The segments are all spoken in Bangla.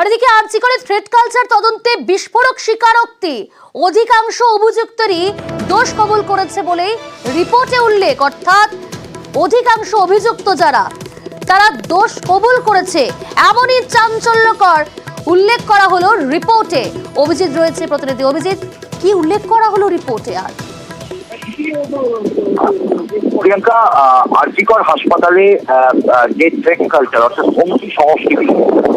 আর এদিকে আরজি করে থ্রেড কালচার তদন্তে বিস্ফোরক স্বীকারোক্তি, অধিকাংশ অভিযুক্তরই দোষ কবুল করেছে বলেই রিপোর্টে উল্লেখ। অর্থাৎ অধিকাংশ অভিযুক্ত যারা তারা দোষ কবুল করেছে, এমনই চাঞ্চল্যকর উল্লেখ করা হলো রিপোর্টে। অভিজিৎ রয়েছে প্রতিনিধি। অভিজিৎ, কি উল্লেখ করা হলো রিপোর্টে? আর প্রিয়াঙ্কা, আরজিকর হাসপাতালে যে থ্রেড কালচার অর্থাৎ হুমকি সংস্কৃতি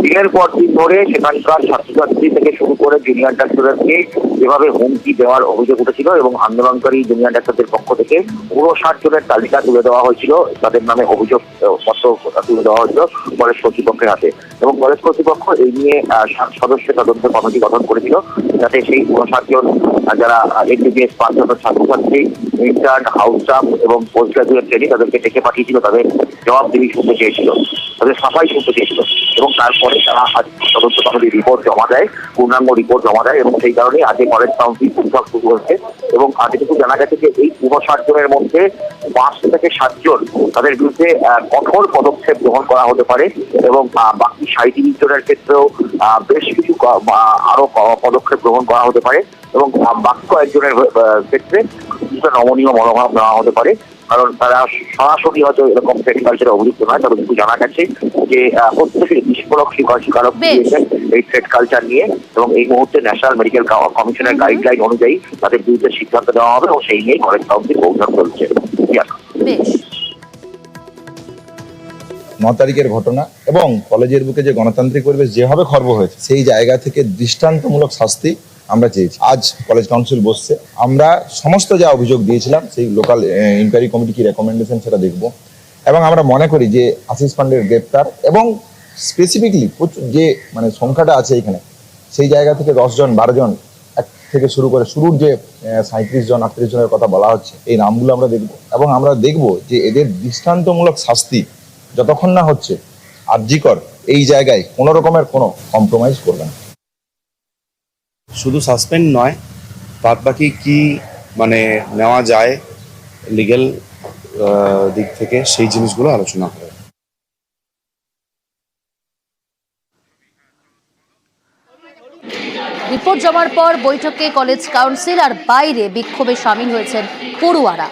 দিনের পর দিন ধরে সেখানকার ছাত্রছাত্রী থেকে শুরু করে জুনিয়র ডাক্তারদেরকে যেভাবে হুমকি দেওয়ার অভিযোগ উঠেছিল এবং আন্দোলনকারী জুনিয়র ডাক্তারদের পক্ষ থেকে 59 জনের তালিকা তুলে দেওয়া হয়েছিল, তাদের নামে অভিযোগ পত্র তুলে দেওয়া হয়েছিল কলেজ কর্তৃপক্ষের হাতে। এবং কলেজ কর্তৃপক্ষ এই নিয়ে 7 সদস্যের তদন্ত কমিটি গঠন করেছিল, যাতে সেই 59 জন যারা এমবিবিএস পাস ছাত্রছাত্রী, ইন্টার্ন, হাউস স্টাফ এবং পোস্ট গ্রাজুয়েট ট্রেনিং তাদেরকে ডেকে পাঠিয়েছিল, তাদের জবাবদিহি শুনতে চেয়েছিল, তাদের সাফাই শুনতে চেয়েছিল। এবং তারপরে তারা আজ তদন্ত কমিটির রিপোর্ট জমা দেয়, পূর্ণাঙ্গ রিপোর্ট জমা দেয়। এবং সেই কারণে আজকে কলেজ কাউন্সিল পরীক্ষা শুরু হয়েছে। এবং যেটুকু জানা গেছে যে এই 59 জনের মধ্যে 5 থেকে 7 জন তাদের বিরুদ্ধে কঠোর পদক্ষেপ গ্রহণ করা হতে পারে এবং বাকি 37 জনের ক্ষেত্রেও বেশ কিছু আরো পদক্ষেপ গ্রহণ করা হতে পারে এবং বাকি কয়েকজনের ক্ষেত্রে কিছুটা নমনীয় মনোভাব নেওয়া হতে পারে, কারণ তারা সরাসরি হয়তো এরকম থ্রেড কালচারে অভিযুক্ত নয়। তবে কিন্তু জানা গেছে যে প্রত্যেকের বিস্ফোরক স্বীকারোক্তি দিয়েছেন এই থ্রেড কালচার নিয়ে। এবং এই মুহূর্তে ন্যাশনাল মেডিকেল কমিশনের গাইডলাইন অনুযায়ী তাদের বিরুদ্ধে সিদ্ধান্ত নেওয়া হবে এবং সেই নিয়ে কলেজ কাউন্সিল কৌশল চলছে। 9 তারিখের ঘটনা এবং কলেজের বুকে যে গণতান্ত্রিক পরিবেশ যেভাবে খর্ব হয়েছে, সেই জায়গা থেকে দৃষ্টান্তমূলক শাস্তি আমরা চেয়েছি। আজ কলেজ কাউন্সিল বসছে, আমরা সমস্ত যা অভিযোগ দিয়েছিলাম সেই লোকাল ইনকোয়ারি কমিটি কি রেকমেন্ডেশন সেটা দেখব। এবং আমরা মনে করি যে আশিস পান্ডের গ্রেপ্তার এবং স্পেসিফিকলি যে সংখ্যাটা আছে এখানে, সেই জায়গা থেকে 10 জন 12 জন থেকে শুরু করে শুরুর যে 37 জন 38 জনের কথা বলা হচ্ছে, এই নামগুলো আমরা দেখব। এবং আমরা দেখব যে এদের দৃষ্টান্তমূলক শাস্তি যতক্ষণ না হচ্ছে, আরজিকর এই জায়গায় কোনো রকমের কোনো কম্প্রোমাইজ করবে না। শুধু সাসপেন্ড নয়, বাদ বাকি কি নেওয়া যায় লিগ্যাল দিক থেকে, সেই জিনিসগুলো আলোচনা হবে। রিপোর্ট জমার পর বৈঠকে কলেজ কাউন্সিল আর বাইরে বিক্ষোভে সামিল হয়েছেন পড়ুয়ারা।